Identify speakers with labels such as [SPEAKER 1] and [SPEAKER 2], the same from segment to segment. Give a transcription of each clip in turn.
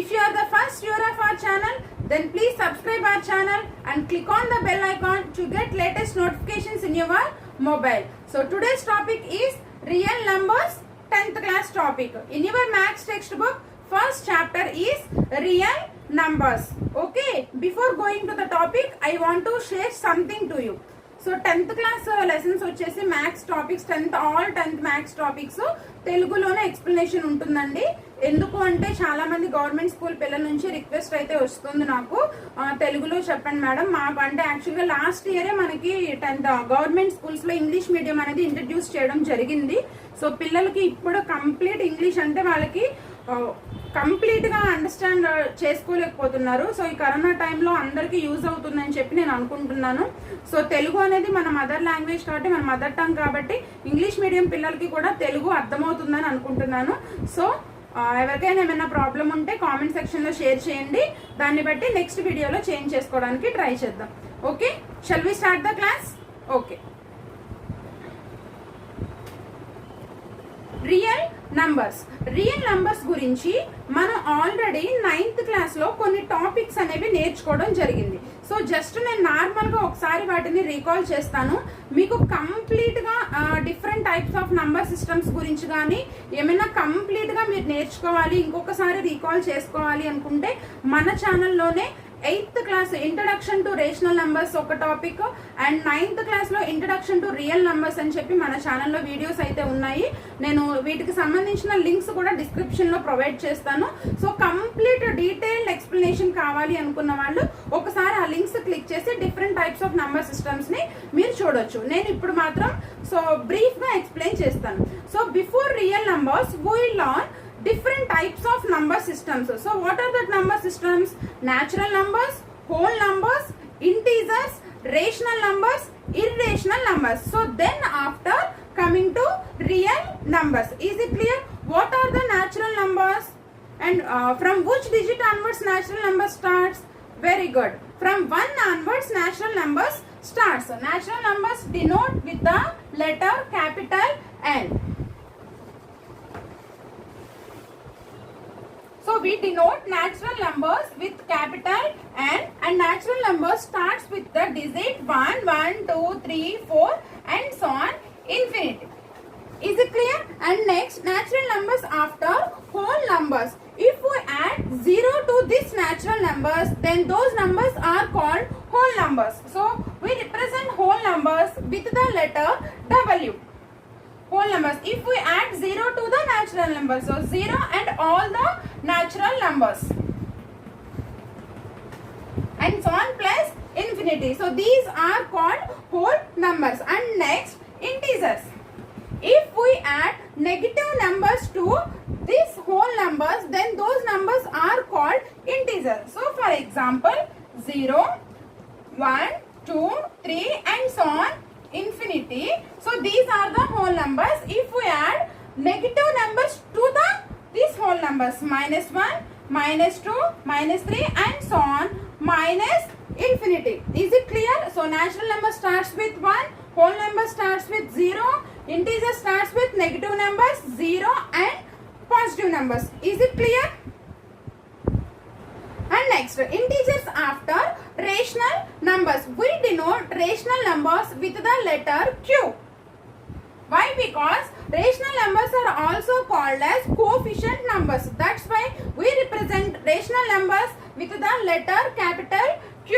[SPEAKER 1] If you are the first viewer of our channel, then please subscribe our channel and click on the bell icon to get latest notifications in your mobile. So today's topic is real numbers, 10th class topic. In your maths textbook, first chapter is real numbers. Okay, before going to the topic, I want to share something to you. So 10th class lessons వచ్చేసి maths topics 10th maths topics తెలుగులోనే explanation ఉంటుందండి. ఎందుకు అంటే చాలా మంది government school పిల్లల నుంచి request అయితే వస్తుంది నాకు, తెలుగులో చెప్పండి మేడం మాకు. అంటే యాక్చువల్గా లాస్ట్ ఇయరే మనకి 10th గవర్నమెంట్ స్కూల్స్లో ఇంగ్లీష్ మీడియం అనేది ఇంట్రడ్యూస్ చేయడం జరిగింది. సో పిల్లలకి ఇప్పుడు కంప్లీట్ ఇంగ్లీష్ అంటే వాళ్ళకి కంప్లీట్గా అండర్స్టాండ్ చేసుకోలేకపోతున్నారు. సో ఈ కరోనా టైంలో అందరికీ యూజ్ అవుతుందని చెప్పి నేను అనుకుంటున్నాను. సో తెలుగు అనేది మన మదర్ లాంగ్వేజ్ కాబట్టి, మన మదర్ టంగ్ కాబట్టి ఇంగ్లీష్ మీడియం పిల్లలకి కూడా తెలుగు అర్థమవుతుందని అనుకుంటున్నాను. సో ఎవరికైనా ఏమైనా ప్రాబ్లం ఉంటే కామెంట్ సెక్షన్లో షేర్ చేయండి, దాన్ని బట్టి నెక్స్ట్ వీడియోలో చేంజ్ చేసుకోవడానికి ట్రై చేద్దాం. Okay, shall we start the class? Okay, real numbers గురించి మనం ఆల్రెడీ 9th క్లాస్లో కొన్ని టాపిక్స్ అనేవి నేర్చుకోవడం జరిగింది. సో జస్ట్ నేను నార్మల్గా ఒకసారి వాటిని రీకాల్ చేస్తాను. మీకు కంప్లీట్గా different types of number systems గురించి కానీ ఏమైనా కంప్లీట్గా మీరు నేర్చుకోవాలి, ఇంకొకసారి రీకాల్ చేసుకోవాలి అనుకుంటే మన ఛానల్లోనే 8th class introduction to rational numbers ఒక టాపిక్ అండ్ 9th క్లాస్లో ఇంట్రడక్షన్ టు రియల్ నంబర్స్ అని చెప్పి మన ఛానల్లో వీడియోస్ అయితే ఉన్నాయి. నేను వీటికి సంబంధించిన లింక్స్ కూడా డిస్క్రిప్షన్లో ప్రొవైడ్ చేస్తాను. సో కంప్లీట్ డీటెయిల్డ్ ఎక్స్ప్లెనేషన్ కావాలి అనుకున్న వాళ్ళు ఒకసారి ఆ లింక్స్ క్లిక్ చేసి డిఫరెంట్ టైప్స్ ఆఫ్ నంబర్ సిస్టమ్స్ని మీరు చూడొచ్చు. నేను ఇప్పుడు మాత్రం సో బ్రీఫ్గా ఎక్స్ప్లెయిన్ చేస్తాను. So before real numbers we will learn different types of number systems. So what are the number systems? Natural numbers, whole numbers, integers, rational numbers, irrational numbers. So then after coming to real numbers, is it clear? What are the natural numbers and from which digit onwards natural number starts? Very good, from 1 onwards natural numbers starts. So natural numbers denote with the letter capital N. So we denote natural numbers with capital N and natural numbers starts with the digit 1, 1, 2, 3, 4 and so on infinity. Is it clear? And next, natural numbers after whole numbers. If we add 0 to these natural numbers, then those numbers are called whole numbers. So we represent whole numbers with the letter W. Whole numbers. If we add 0 to the natural numbers, so 0 and all the natural numbers and so on plus infinity. So these are called whole numbers. And next, integers. If we add negative numbers to these whole numbers, then those numbers are called integers. So for example, 0, 1, 2, 3 and so on infinity. So these are the whole numbers. If we add negative numbers to these whole numbers, -1, -2, -3 and so on minus infinity. Is it clear? So natural number starts with 1, whole number starts with 0, integer starts with negative numbers 0 and positive numbers. Is it clear? And next, integers after rational numbers. We denote rational numbers with the letter Q. Why? Because rational numbers are also called as coefficient numbers. That's why we represent rational numbers with the letter capital Q.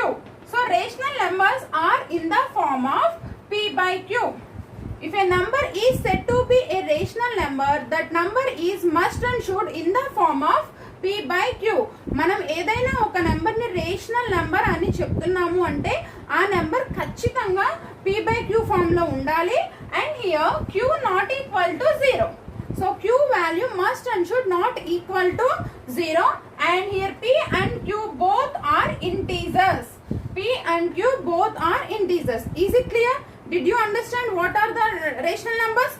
[SPEAKER 1] So rational numbers are in the form of P by Q. If a number is said to be a rational number, that number is must and should in the form of P by Q. మనం ఏదైనా ఒక నెంబర్ని rational number అని చెప్తున్నాము అంటే ఆ number ఖచ్చితంగా P by Q ఫామ్లో ఉండాలి. And here Q not equal to 0. So Q value must and should not equal to 0. And here P and Q both are integers. P and Q both are integers. Is it clear? Did you understand what are the rational numbers?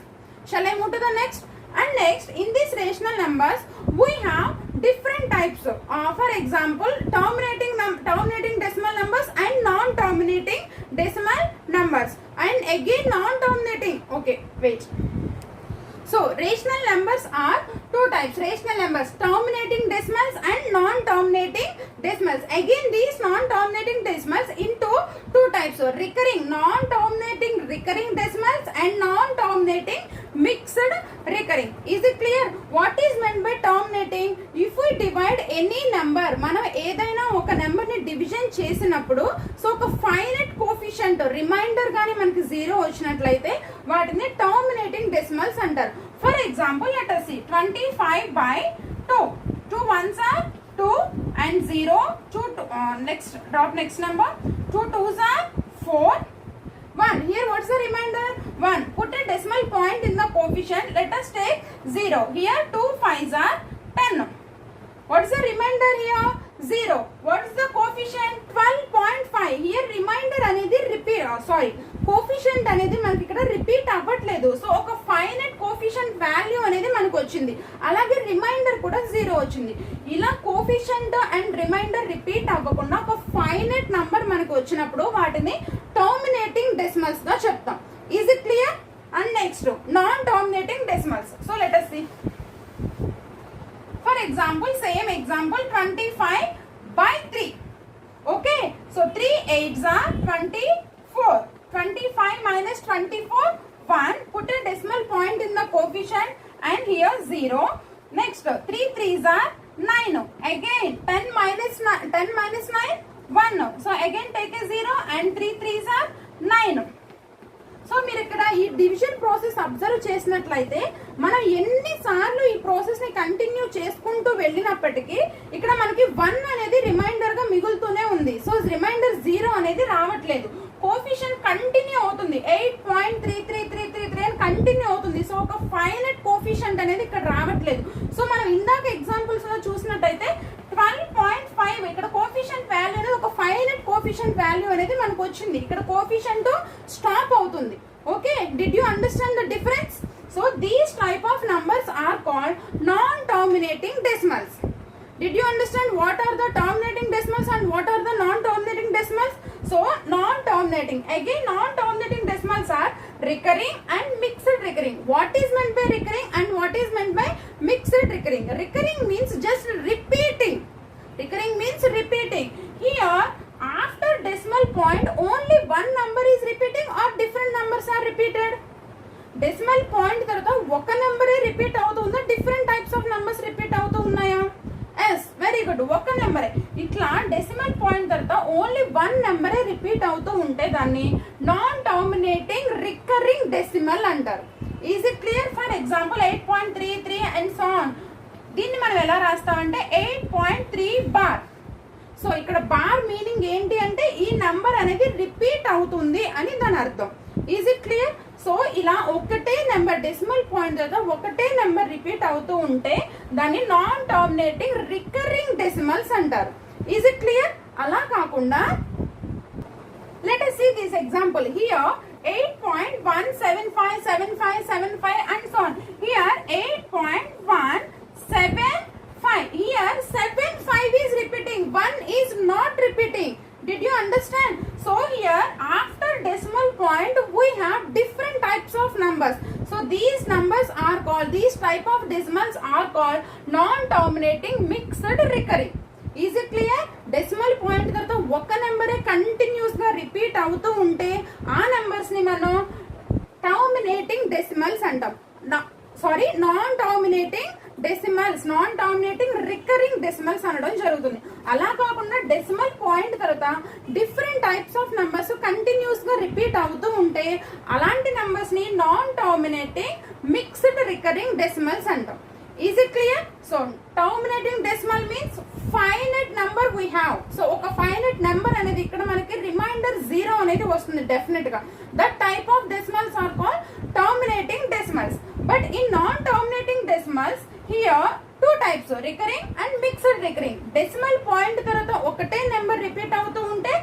[SPEAKER 1] Shall I move to the next? And next, in these rational numbers, we have different types. For example, terminating decimal numbers and non-terminating decimal numbers. And again, non-terminating. Okay, wait. So, rational numbers are two types rational numbers, terminating decimals and non-terminating decimals. Again these non-terminating decimals into two types, so recurring non-terminating recurring decimals and non-terminating mixed recurring. Is it clear? What is meant by terminating? If we divide any number, మనం ఏదైనా ఒక number ని division చేసినప్పుడు so ఒక finite coefficient reminder గాని మనకి 0 వచ్చినట్లయితే వాటిని టర్మినేటింగ్ డెసిమల్స్ అంటారు. For example let us see 25/2. 2 ones are 2 and 0. 2 next number. 2 2s are 4. 1. Here what's the remainder? 1. Put a decimal point in the coefficient. Let us take 0. Here 2 5s are 10. What's the remainder here? 0. What's the coefficient? 12.5. Here remainder అనేది coefficient అనేది మనకి ఇక్కడ repeat అవ్వట్లేదు. So ఒక finite coefficient value అనేది మనకు వచ్చింది. అలాగే రిమైండర్ కూడా 0 వచ్చింది. ఇలా కోఎఫిషియంట్ అండ్ రిమైండర్ రిపీట్ అవ్వకుండా ఒక ఫైనైట్ నంబర్ మనకు వచ్చినప్పుడు వాటిని టర్మినేటింగ్ డెసిమల్స్ గా చెప్తాం. Is it clear? And next non terminating decimals. So let us see. For example, same example 25/3. Okay, so 3 8s are 24. 25 minus 24 1. Put a decimal point in the coefficient and here 0. Next 3 3s are 9. Again 10 minus 9 1. So again take a 0 and 3 3s are 9. So మీరు ఇక్కడ ఈ division process observe చేసినట్లయితే మనం ఎన్నిసార్లు ఈ process ని continue చేసుకుంటూ వెళ్ళినప్పటికీ ఇక్కడ మనకి 1 అనేది రిమైండర్ గా మిగులుతూనే ఉంది. సో రిమైండర్ 0 అనేది రావట్లేదు. కోఎఫిషియంట్ కంటిన్యూ అవుతుంది. 8.3333 అని కంటిన్యూ అవుతుంది. సో ఒక ఫైనైట్ కోఎఫిషియంట్ అనేది ఇక్కడ రావట్లేదు. సో మనం ఇందాక ఎగ్జాంపుల్స్ లో చూసినట్టయితే 12.5 ఇక్కడ కోఎఫిషియంట్ వాల్యూ అనేది ఒక ఫైనైట్ కోఎఫిషియంట్ వాల్యూ అనేది మనకు వచ్చింది. ఇక్కడ కోఎఫిషియంట్ స్టాప్ అవుతుంది. Okay, did you understand the difference? So these type of numbers are called non terminating decimals. Did you understand what are the terminating decimals and what are the non-terminating decimals? So non-terminating, again non-terminating decimals are recurring and mixed recurring. What is meant by recurring and what is meant by mixed recurring? Recurring means just repeating. Recurring means repeating. Here after decimal point only one number is repeating or different numbers are repeated? Decimal point తర్వాత ఒక నెంబరే repeat అవుతుందా, different types of numbers repeat అవుతూ ఉన్నాయా? Yes, very good, ఒక నెంబరే. ఇట్లా decimal point తర్వాత ఓన్లీ 1 నెంబరే రిపీట్ అవుతూ ఉంటే దాన్ని నాన్ టర్మినేటింగ్ రికరింగ్ డెసిమల్ అంటారు. Is it clear? For example 8.33 and so on. దీన్ని మనం ఎలా రాస్తామంటే 8.3 బార్. సో ఇక్కడ బార్ మీనింగ్ ఏంటి అంటే ఈ నంబర్ అనేది రిపీట్ అవుతుంది అని దాని అర్థం. Is it clear? సో ఇలా ఒకటే నెంబర్ డెసిమల్ పాయింట్ దగ్గర ఒకటే నెంబర్ రిపీట్ అవుతూ ఉంటే దాన్ని నాన్ టర్మినేటింగ్ రికరింగ్ డెసిమల్స్ అంటారు. Is it clear? అలా కాకుండా let us see this example here 8.1757575 and so on. Here 8.175. Here 75 is repeating, 1 is not repeating. Did you understand? So here after decimal point we have different types of numbers. So these numbers are called, these type of decimals are called non-terminating mixed recurring. Is it clear? Decimal point తర్వాత ఒక నెంబరే continuous గా repeat అవుతూ ఉంటే ఆ numbers ని మనం terminating decimals అంటాం. Sorry, non terminating decimals, non terminating recurring decimals అనడం జరుగుతుంది. అలా కాకుండా డెసిమల్ పాయింట్ తర్వాత different types of numbers continuous గా రిపీట్ అవుతూ ఉంటే అలాంటి నంబర్స్ ని non terminating mixed recurring decimals అంటాం. Is it clear? So terminating decimal means finite number we have. So ఒక finite number అనేది ఇక్కడ మనకి రిమైండర్ 0 అనేది వస్తుంది డెఫినెట్ గా. That type of decimals are called terminating decimals. But in non-terminating decimals here two types, recurring and mixed recurring. Decimal point తర్వాత ఒకటే number repeat అవుతూ ఉంటే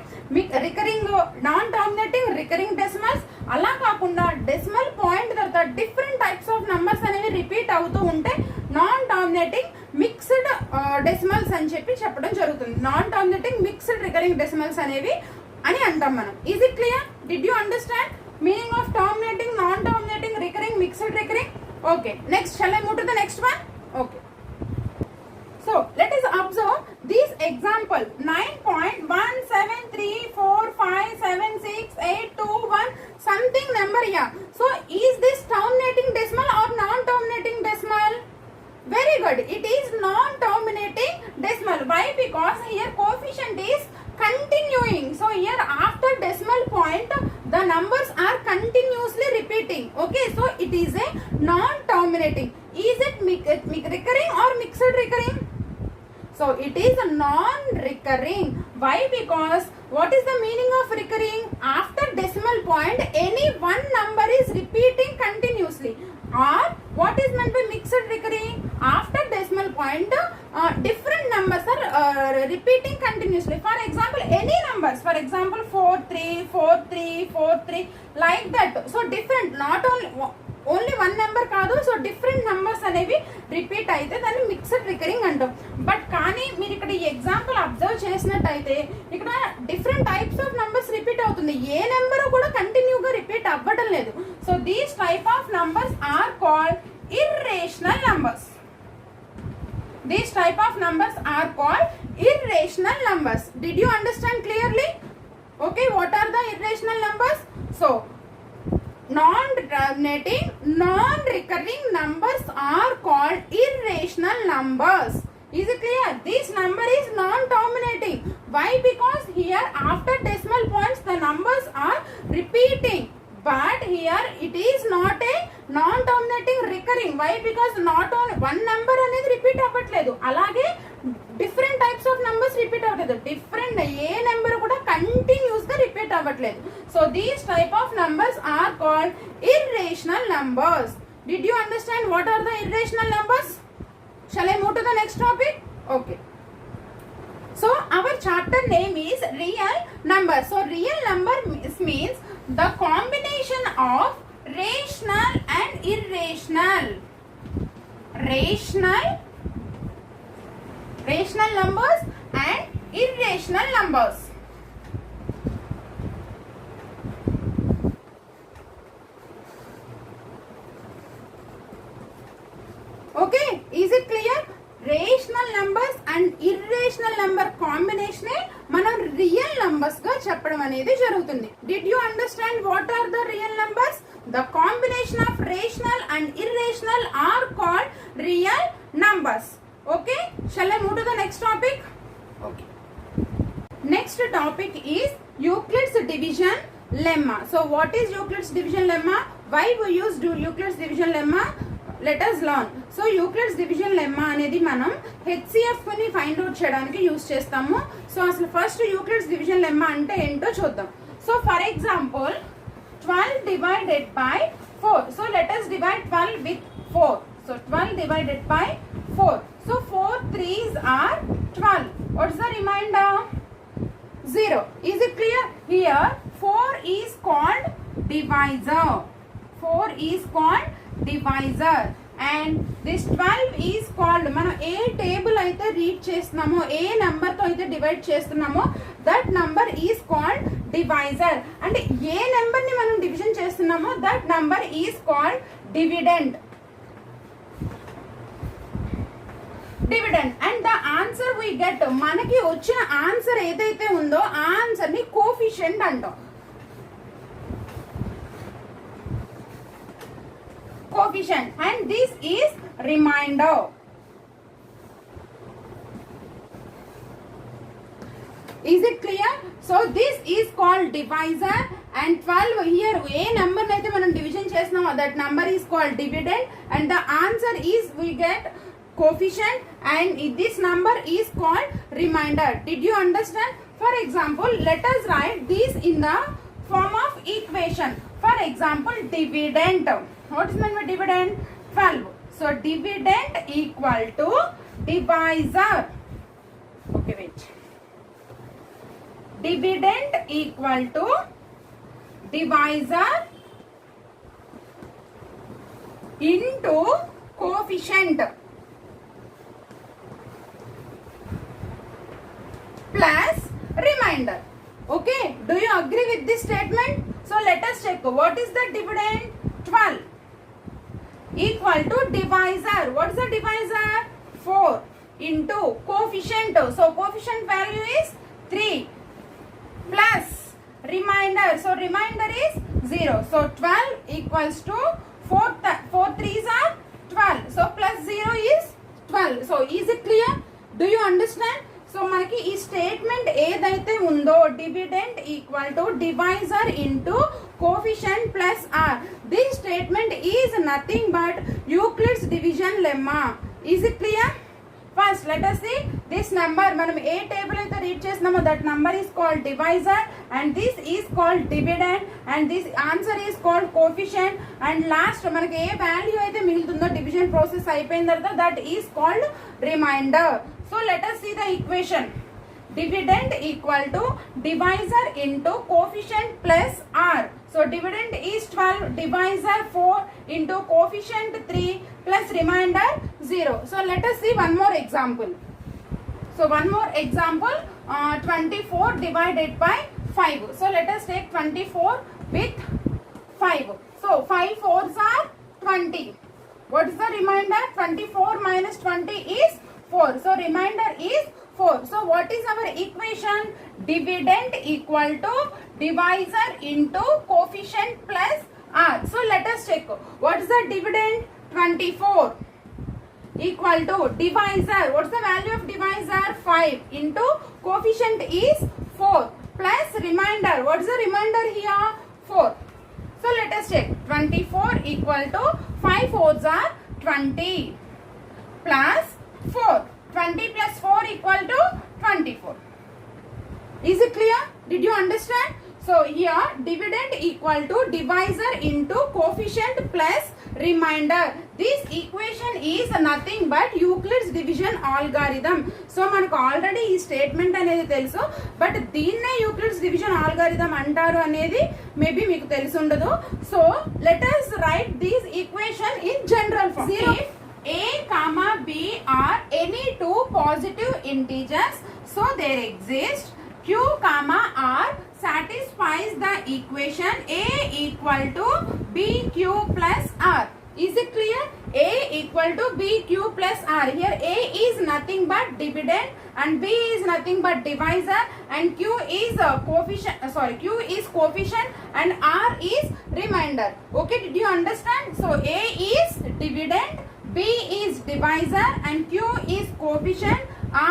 [SPEAKER 1] recurring non terminating recurring decimals. అలా కాకుండా డెసిమల్ పాయింట్ తర్వాత different types of numbers అనేవి repeat అవుతూ ఉంటే నాన్ టర్మినేటింగ్ మిక్స్డ్ డెసిమల్స్ అని చెప్పడం జరుగుతుంది. Non terminating mixed recurring decimals అనేవి అని అంటాం మనం. Is it clear? Did you understand meaning of terminating, non-terminating, recurring, mixed recurring? Okay, next shall I move to the next one? Okay. So let us observe this example. 9.173457682 something number here. So is this terminating decimal or non-terminating decimal? Very good. It is non-terminating decimal. Why? Because here coefficient is continuing. So here after decimal point the numbers are continuously repeating. Okay. So it is a non-terminating. Is it recurring or mixed recurring? So it is a non-recurring. Why? Because what is the meaning of recurring? After decimal point any one number is repeating continuously. Or what is meant by mixed recurring? After decimal point different numbers are repeating continuously. For example, any numbers, for example 434343 like that. So different, not only one number కాదు. So different numbers అనేవి repeat అయితే దాన్ని mixed recurring అంటాం. But కానీ మీరు ఇక్కడ ఈ example observe చేసినట్టయితే ఇక్కడ different types of numbers repeat అవుతుంది. ఏ నెంబర్ కూడా కంటిన్యూగా రిపీట్ అవ్వడం లేదు. So these type of numbers are called irrational numbers. These type of numbers are called irrational numbers. Did you understand clearly? Okay, what are the irrational numbers? So non-terminating, non-recurring numbers are called irrational numbers. Is it clear? This number is non-terminating. Why? Because here after decimal points the numbers are repeating. But here it is not a non-terminating recurring. Why? Because not on one number అనేది repeat అవ్వట్లేదు. అలాగే different types of numbers repeat అవ్వట్లేదు. Different ఏ number కూడా continuous గా repeat అవ్వట్లేదు. So these type of numbers are called irrational numbers. Did you understand what are the irrational numbers? Shall I move to the next topic? Okay. So our chapter name is real number. So real number means the combination of rational and irrational. Rational numbers and irrational numbers. Okay, is it clear? Rational numbers and irrational number combination మనం real numbers గా చెప్పడం అనేది జరుగుతుంది. Did you understand what are the real numbers? The combination of rational and irrational are called real numbers. Okay, shall I move to the next topic? Okay, next topic is Euclid's division lemma. So what is Euclid's division lemma? Why we use Euclid's division lemma? Let us learn. So Euclid's division lemma అనేది మనం HCF ని find out చేయడానికి use చేస్తాము. So అసలు first Euclid's division lemma అంటే ఏంటో చూద్దాం. So for example 12 divided by 4. So let us divide 12 with 4. So 12 divided by 4. So 4 3s are 12. What's the remainder? 0. Is it clear? Here 4 is called divisor. 4 is called divisor and this 12 is called, మనం ఏ table అయితే read చేస్తున్నామో, ఏ number తో అయితే divide చేస్తున్నామో that number is called divisor. అంటే ఏ number ని మనం డివిజన్ చేస్తున్నామో that number is called dividend. And the answer we get, మనకి వచ్చిన ఆన్సర్ ఏదైతే ఉందో ఆ ఆన్సర్ ని కోఫిషియంట్ అంటాం. Coefficient, and this is remainder. Is it clear? So this is called divisor and 12 here A number అయితే మనం డివిజన్ చేస్తున్నామో that number is called dividend and the answer is we get coefficient and this number is called remainder. Did you understand? For example, let us write this in the form of equation. For example, dividend. What is meant by dividend? 12. So dividend equal to divisor. Okay, wait. Dividend equal to divisor into coefficient plus remainder. Okay, do you agree with this statement? So let us check what is the dividend? 12 equal to divisor. What is the divisor? 4 into coefficient. So coefficient value is 3 plus remainder. So remainder is 0. So 12 equals to 4 3s are 12. So plus 0 is 12. So is it clear? Do you understand? So మనకి ఈ statement ఏదైతే ఉందో dividend equal to divisor into coefficient plus r, this statement is nothing but Euclid's division lemma. Is it clear? First let us see this number. మనం ఏ table అయితే read చేస్తున్నామో that number is called divisor and this is called dividend and this answer is called coefficient and last మనకి ఏ value అయితే మిగులుతుందో division process అయిపోయిన తర్వాత that is called remainder. So let us see the equation. Dividend equal to divisor into coefficient plus r. So dividend is 12, divisor 4 into coefficient 3 plus remainder 0. So let us see one more example. So one more example, 24 divided by 5. So let us take 24 with 5. So 5 4s are 20. What is the remainder? 24 minus 20 is 4. So remainder is 4. So what is our equation? Dividend equal to divisor into coefficient plus r. So let us check. What is the dividend? 24 equal to divisor. What is the value of divisor? 5 into coefficient is 4 plus remainder. What is the remainder here? 4. So let us check. 24 equal to 5 4s are 20 plus 4. 20 plus 4 equal to 24. Is it clear? Did you understand? So here dividend equal to divisor into coefficient plus remainder. This equation is nothing but Euclid's division algorithm. So మనకు already ఈ statement అనేది తెలుసు, but దీన్నే Euclid's division algorithm అంటారు అనేది maybe మీకు తెలిసి ఉండదు. So let us write this equation in general form. A comma B are any two positive integers, so there exists Q comma R satisfies the equation A equal to BQ plus R. Is it clear? A equal to BQ plus R. Here A is nothing but dividend and B is nothing but divisor and Q is coefficient. Q is coefficient and R is remainder. Okay, did you understand? So A is dividend, B is divisor and Q is coefficient,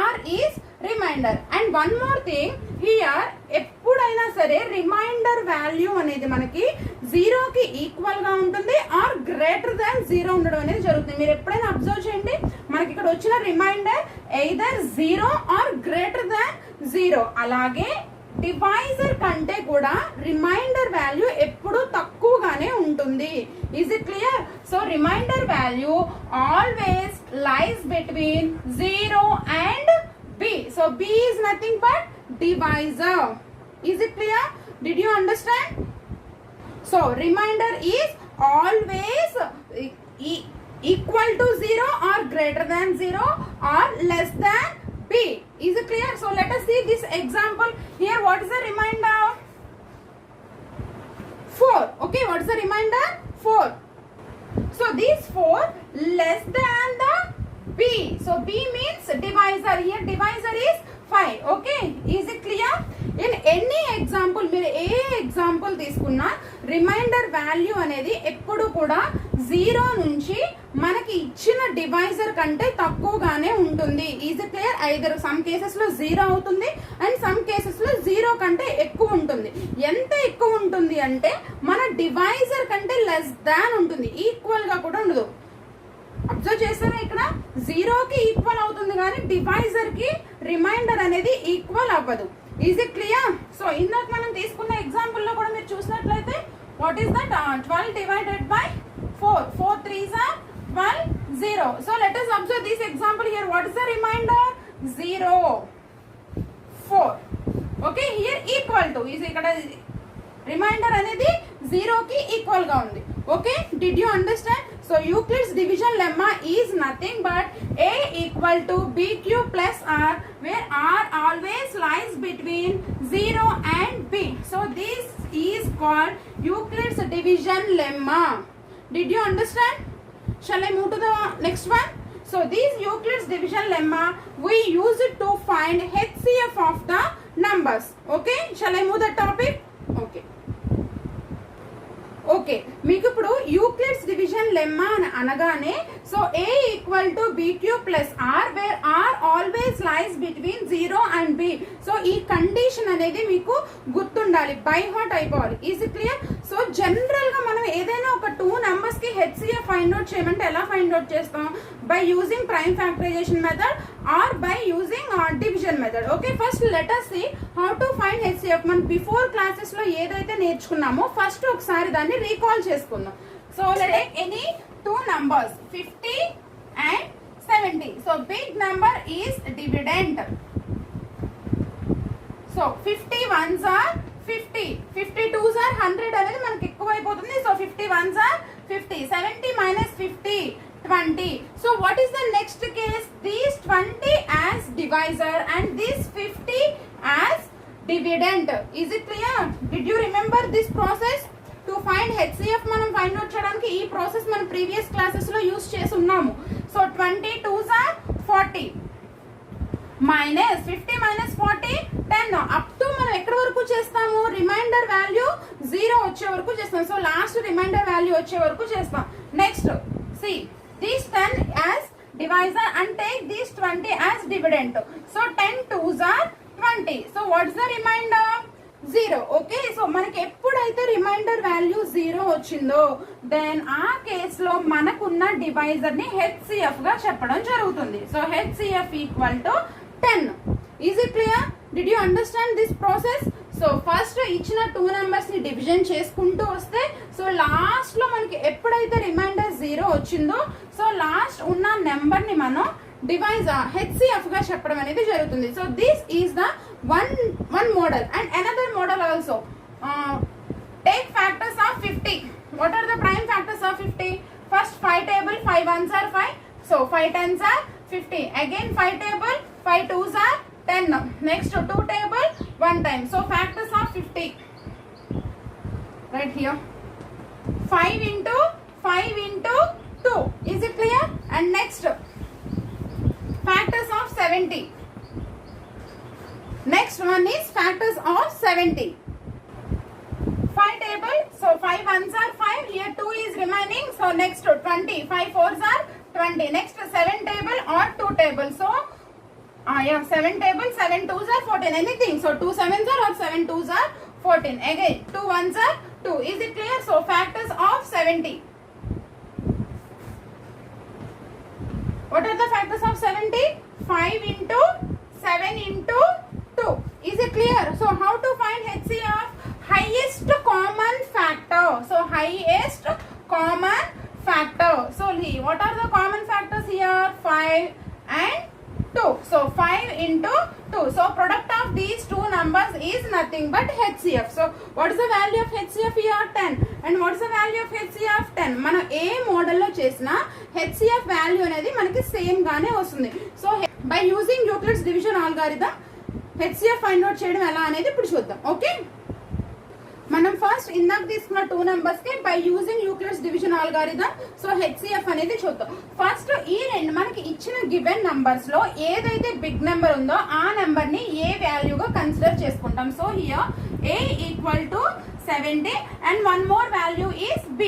[SPEAKER 1] R is remainder. And one more thing here, ఎప్పుడైనా సరే reminder value అనేది మనకి 0 కి equal గా ఉంటుంది are greater than 0 ఉండడం అనేది జరుగుతుంది. మీరు ఎప్పుడైనా అబ్జర్వ్ చేయండి, మనకి ఇక్కడ వచ్చిన remainder either 0 or greater than 0. అలాగే డివైజర్ కంటే కూడా రిమైండర్ వాల్యూ ఎప్పుడు తక్కువగానే ఉంటుంది. Is it clear? So remainder value always lies between 0 and b. So b is nothing but divisor. Is it clear? Did you understand? So remainder is always equal to 0 or greater than 0 or less than b. Is it clear? So let us see this example. Here what is the remainder? 4. Okay, what is the remainder? 4. So these 4 less than the b. So b means divisor. Here divisor is 5. Okay, is it clear? In any example, మీరు ఏ example తీసుకున్నా reminder value అనేది ఎప్పుడు కూడా 0 నుంచి మనకి ఇచ్చిన divisor కంటే తక్కువగానే ఉంటుంది. Is it clear? Either some cases లో 0 అవుతుంది అండ్ సమ్ కేసెస్ లో 0 కంటే ఎక్కువ ఉంటుంది. ఎంత ఎక్కువ ఉంటుంది అంటే మన డివైజర్ కంటే లెస్ దాన్ ఉంటుంది, ఈక్వల్ గా కూడా ఉండదు. అబ్జర్వ్ చేస్తారా, ఇక్కడ 0 కి ఈక్వల్ అవుతుంది కానీ డివైజర్ కి రిమైండర్ అనేది ఈక్వల్ అవ్వదు. Is it clear? సో ఇందాక మనం తీసుకున్న ఎగ్జాంపుల్ లో కూడా మీరు చూసినట్లయితే what is that 12 divided by 4. 4 3s are 12 0. So let us observe this example here. What is the remainder? 0 4. Okay, here equal to is ఇక్కడ రిమైండర్ అనేది 0 కి ఈక్వల్ గా ఉంది. Okay, did you understand? So Euclid's division lemma is nothing but A equal to BQ plus R, where R always lies between 0 and B. So this is called Euclid's division lemma. Did you understand? Shall I move to the next one? So this Euclid's division lemma, we use it to find HCF of the numbers. Okay, shall I move the topic? Okay. Okay, మీకు ఇప్పుడు Euclid's division lemma అని అనగానే so a equal to bq plus r where r always lies between 0 and b. So ఈ condition అనేది మీకు గుర్తుండాలి, by heart అయిపోవాలి. Is it clear? So general గా మనం ఏదైనా ఒక 2 numbers కి హెచ్సిఎఫ్ ఫైండ్ అవుట్ చేయమంటే ఎలా ఫైండ్ అవుట్ చేస్తాం? By using prime factorisation method or by using division method. Okay, first let us see how to find HCF. మనం బిఫోర్ క్లాసెస్ లో ఏదైతే నేర్చుకున్నామో ఫస్ట్ ఒకసారి దాన్ని రీకాల్ చేసుకుందాం. So let take any 2 numbers 50 and 70. So big number is dividend. So 50 ones are 50, 52s are 100 అనేది మనకి ఎక్కువ అయిపోతుంది. So 50 ones are 50, 70 minus 50 20. So what is the next case? These 20 as divisor and this 50 as dividend. Is it clear? Did you remember this process? To find HCF మనం find out చేయడానికి ఈ process మనం previous classes లో use చేసి ఉన్నాము. So 22s are 40 minus 50 minus 40 10. Up to మనం ఎక్కడి వరకు చేస్తాము? రిమైండర్ వాల్యూ 0 వచ్చే వరకు చేస్తాం. సో లాస్ట్ రిమైండర్ వాల్యూ వచ్చే వరకు చేస్తాం. Next see this 10 as divisor and take this 20 as dividend. So 10 2s are 20. So what's the remainder? 0. Okay, so మనకి ఎప్పుడైతే రిమైండర్ వాల్యూ 0 వచ్చిందో దెన్ ఆ కేసులో మనకున్న డివైజర్ ని హెచ్సిఎఫ్ గా చెప్పడం జరుగుతుంది. So HCF equal to 10. Is it clear? Did you understand this process? So first ఇచ్చిన 2 numbers ని డివిజన్ చేసుకుంటూ వస్తే సో లాస్ట్ లో మనకి ఎప్పుడైతే రిమైండర్ 0 వచ్చిందో సో లాస్ట్ ఉన్న నెంబర్ ని మనం డివైజర్ హెచ్సిఎఫ్ గా చెప్పడం అనేది జరుగుతుంది. So this is the one model and another model also. Take factors of 50. What are the prime factors of 50? First 5 table, 5 ones are 5. So 5 tens are 50. Again 5 table, 5 twos are 10. Next 2 table, 1 time. So factors of 50. Right here. 5 into 2. Is it clear? And next factors of 70. Next one is factors of 70. 5 table, so 5 ones are 5, here 2 is remaining, so next 20, 5 fours are 20, next 7 table or 2 table, so 7 table, 7 twos are 14, anything, so 2 sevens are or 7 twos are 14, again 2 ones are 2, is it clear? So factors of 70. What are the factors of 70? 5 into 7 into 2. Is it clear? So how to find HCF? Highest common factor. So highest common factor. So what are the common factors here? 5 and 2. So 5 into 2. So product of these two numbers is nothing but HCF. So what is the value of HCF here? 10. And what is the value of HCF? 10. మనం ఏ model లో చేసినా HCF value అనేది మనకి same గానే వస్తుంది. So by using Euclid's division algorithm HCF find out చేయడం ఎలా అనేది ఇప్పుడు చూద్దాం. ఓకే, మనం ఫస్ట్ ఇందాక తీసుకున్న 2 numbers కి by using Euclid's division algorithm so HCF అనేది చూద్దాం. ఫస్ట్ ఈ రెండు మనకి ఇచ్చిన గివెన్ నంబర్స్ లో ఏదైతే బిగ్ నెంబర్ ఉందో ఆ నెంబర్ ని ఏ వాల్యూగా కన్సిడర్ చేసుకుంటాం. So here a equal to 70 and one more value is b.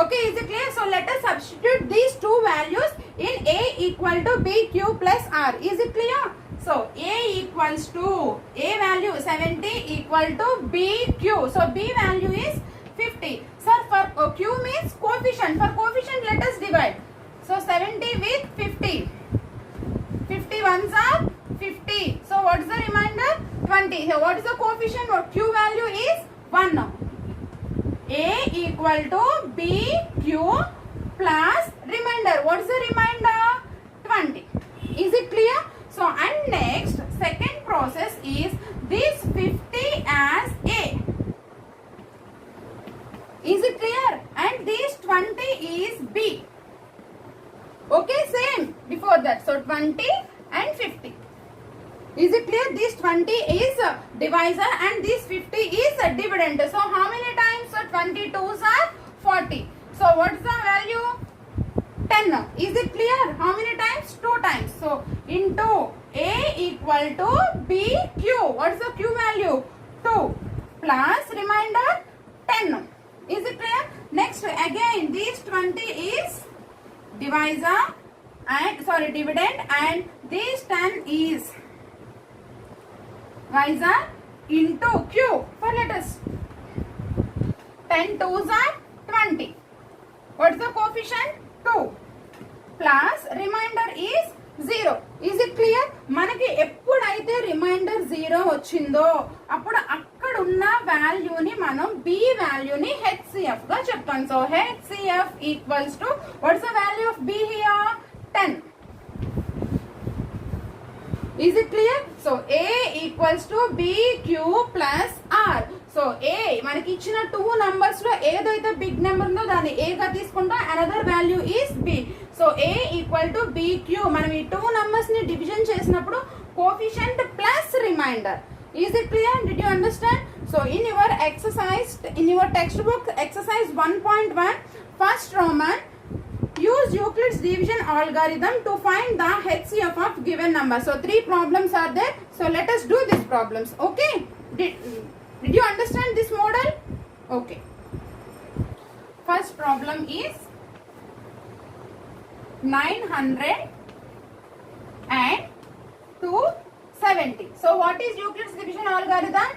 [SPEAKER 1] Okay, is it clear? So let us substitute these two values in a equal to bq plus r. Is it clear? So a equals to a value 70 equal to bq. So b value is 50. Sir, for q means coefficient. For coefficient let us divide. So 70 with 50. 50 ones are 50. So what is the remainder? 20. So what is the coefficient? What q value is 1. A equal to bq plus remainder. What is the remainder? 20. Is it clear? So and next second process is this 50 as a. Is it clear? And this 20 is b. Okay, same before that. So 20 and 50. Is it clear? This 20 is a divisor and this 50 is a dividend. So how many times? So 22s are 40. So what is the value? 10. Is it clear? How many times? 2 times. So into A equal to BQ. What is the Q value? 2 plus remainder 10. Is it clear? Next again this 20 is divisor and dividend, and this 10 is divisor into Q. For let us 10 2s are 20. What is the coefficient? 2 plus remainder is 0. Is it clear? మనకి ఎప్పుడైతే reminder 0 వచ్చిందో అప్పుడు అక్కడ ఉన్న వాల్యూని మనం b వాల్యూని HCF గా చెప్తాం. So HCF equals to what is the value of b here? 10. Is it clear? So A equals to BQ plus R. So A మనకి ఇచ్చిన 2 నంబర్స్ లో ఏదైతే బిగ్ నెంబర్ ఉందో దాన్ని A గా తీసుకుంటాం. Another value is B. So A equal to BQ. మనం ఈ 2 నంబర్స్ ని డివిజన్ చేసినప్పుడు coefficient plus remainder. Is it clear? Did you understand? So in your exercise, in your textbook exercise 1.1 first Roman, use Euclid's division algorithm to find the HCF of given number. So 3 problems are there. So let us do these problems. Okay? Did you understand this model? Okay. First problem is 900 and 270. So what is Euclid's division algorithm?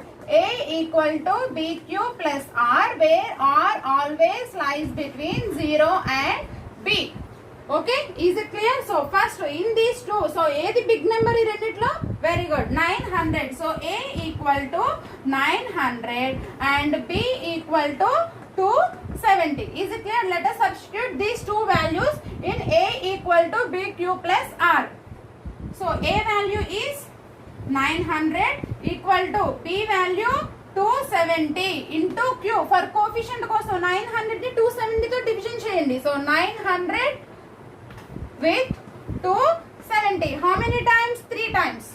[SPEAKER 1] A equal to BQ plus R, where R always lies between 0 and B. Okay, is it clear? So first in these two, so A the big number is రెండిట్లో, very good, 900. So A equal to 900 and B equal to 270. Is it clear? Let us substitute these two values in A equal to BQ plus R. So A value is 900 equal to B value 270 into Q. For coefficient కోసం 900 ని 270 తో division చేయండి. So 900 with 270. How many times? 3 times.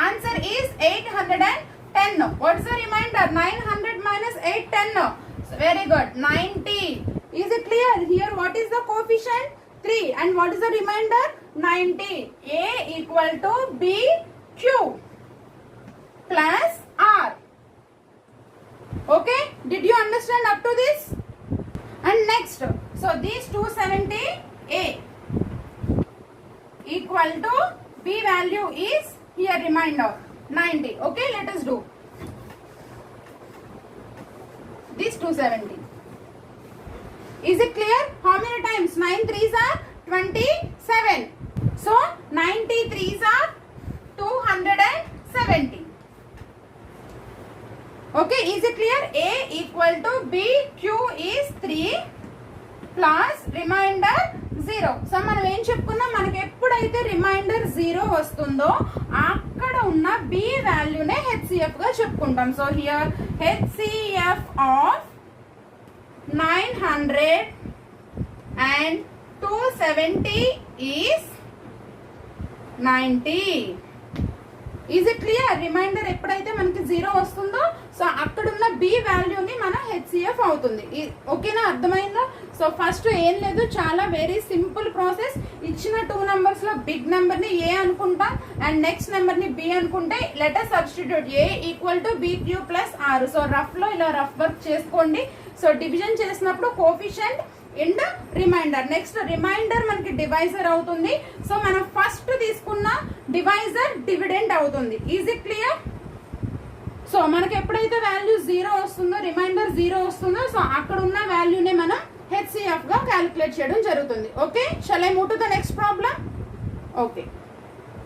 [SPEAKER 1] Answer is 810. What is the remainder? 900 minus 810. So very good. 90. Is it clear? Here what is the coefficient? 3. And what is the remainder? 90. A equal to B Q plus R. Okay, did you understand up to this? And next, so these 270 A equal to B value is here remainder 90. Okay, let us do this 270. Is it clear? How many times? 9 3s are 27. So 90 3s are 270. Okay, is it clear? A equal to B, Q is 3 plus remainder 0. So మనం ఏం చెప్పుకున్నాం, మనకి ఎప్పుడైతే reminder 0 వస్తుందో అక్కడ ఉన్న B వాల్యూనే HCF గా చెప్పుకుంటాం. So here HCF of 900 and 270 is 90. Is it clear? Remainder ఎప్పుడైతే మనకి 0 వస్తుందో సో అక్కడున్న B వాల్యూని మన HCF అవుతుంది. ఓకేనా, అర్థమైందా? సో ఫస్ట్ ఏం లేదు, చాలా వెరీ సింపుల్ ప్రాసెస్. ఇచ్చిన 2 నెంబర్స్ లో బిగ్ నెంబర్ ని A అనుకుంటాం అండ్ నెక్స్ట్ నెంబర్ ని B అనుకుంటే later substitute A equal to BQ plus R. So rough లో ఇలా రఫ్ వర్క్ చేసుకోండి. సో డివిజన్ చేసినప్పుడు coefficient and remainder. Next remainder మనకి డివైజర్ అవుతుంది. సో మనం ఫస్ట్ తీసుకున్న డివైజర్ డివిడెండ్ అవుతుంది. Is it clear? సో మనకి ఎప్పుడైతే వాల్యూ 0 వస్తుందో, రిమైండర్ 0 వస్తుందో, సో అక్కడ ఉన్న వాల్యూనే మనం HCF గా క్యాలిక్యులేట్ చేయడం జరుగుతుంది. Okay, shall I move to the next problem? Okay,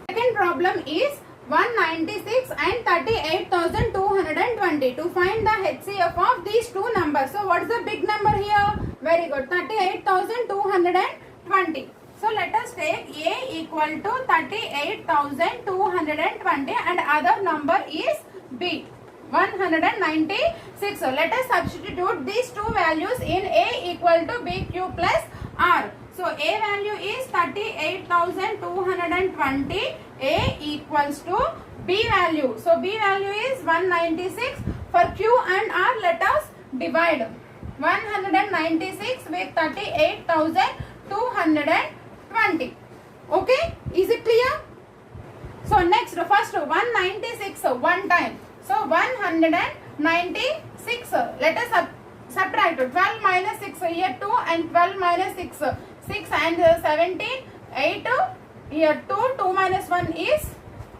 [SPEAKER 1] second problem is 196 and 38,220. To find the HCF of these two numbers. So what is the big number here? Very good, 38,220. So let us take A equal to 38,220 and other number is B 196. So let us substitute these two values in A equal to BQ plus R. So A value is 38,220. A equals to B value. So B value is 196. For Q and R, let us divide 196 with 38,220. 220. Okay, is it clear? So next, first 196 one time. So 196. Let us subtract 12 minus 6 here 2 and 12 minus 6 and 17 8 here 2 minus 1 is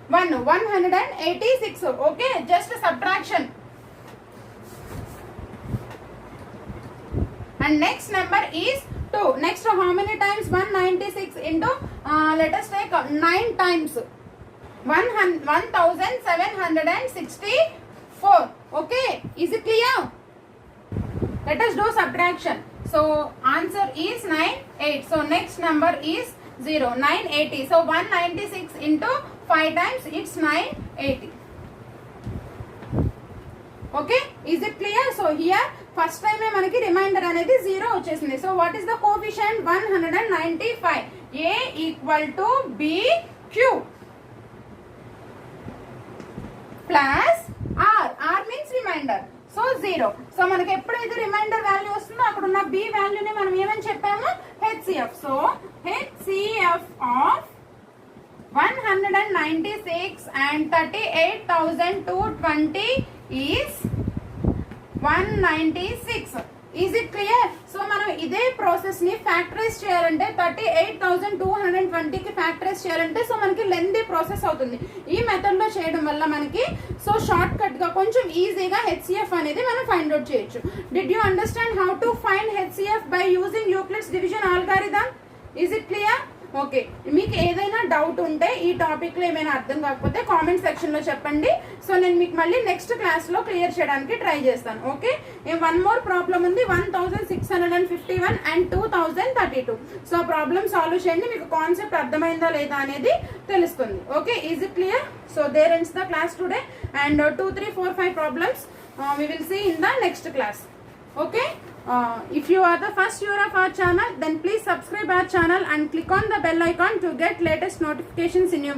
[SPEAKER 1] 186. Okay, just subtraction. And next number is 2. Next, how many times 196 into let us take 9 times 1764. Okay, is it clear? Let us do subtraction. So answer is 98. So next number is 0. 980. So 196 into 5 times it's 980. Okay, is it clear? So here first time మనకి reminder అనేది 0 వచ్చేసింది. So what is the coefficient? 195. A equal to BQ plus R. R means remainder. So 0. So మనకి ఎప్పుడైతే reminder value వస్తుందో అక్కడ ఉన్న B వాల్యూని మనం ఏమని చెప్పాము? HCF. So HCF of 196 and 38,220 is 196. Is it clear? So మనం ఇదే ప్రాసెస్ ని ఫ్యాక్టరైజ్ చేయాలంటే 38,220 కి ఫ్యాక్టరైజ్ చేయాలంటే సో మనకి లెంతీ ప్రాసెస్ అవుతుంది. ఈ మెథడ్ లో చేయడం వల్ల మనకి సో షార్ట్ కట్ గా కొంచెం ఈజీగా HCF అనేది మనం ఫైండ్ అవుట్ చేయొచ్చు. Did you understand how to find HCF by using Euclid's division algorithm? Is it clear? Okay, మీకు ఏదైనా డౌట్ ఉంటే ఈ టాపిక్ లో ఏమైనా అర్థం కాకపోతే కామెంట్ సెక్షన్ లో చెప్పండి. సో నేను మీకు మళ్ళీ నెక్స్ట్ క్లాస్ లో క్లియర్ చేయడానికి ట్రై చేస్తాను. ఓకే, వన్ మోర్ ప్రాబ్లం ఉంది 1651 అండ్ 2032. సో ప్రాబ్లం సాల్వ్ చేయండి, మీకు కాన్సెప్ట్ అర్థమైందా లేదా అనేది తెలుస్తుంది. Okay, is it clear? So there ends the class today and 2, 3, 4, 5 problems we will see in the next class. Okay, if you are the first viewer of our channel, then please subscribe our channel and click on the bell icon to get latest notifications in your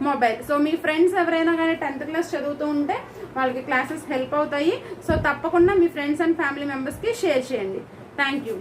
[SPEAKER 1] mobile. So me friends ఎవరైనా కానీ 10th class చదువుతూ ఉంటే వాళ్ళకి classes help అవుతాయి. So తప్పకుండా మీ friends and family మెంబర్స్కి share చేయండి. Thank you.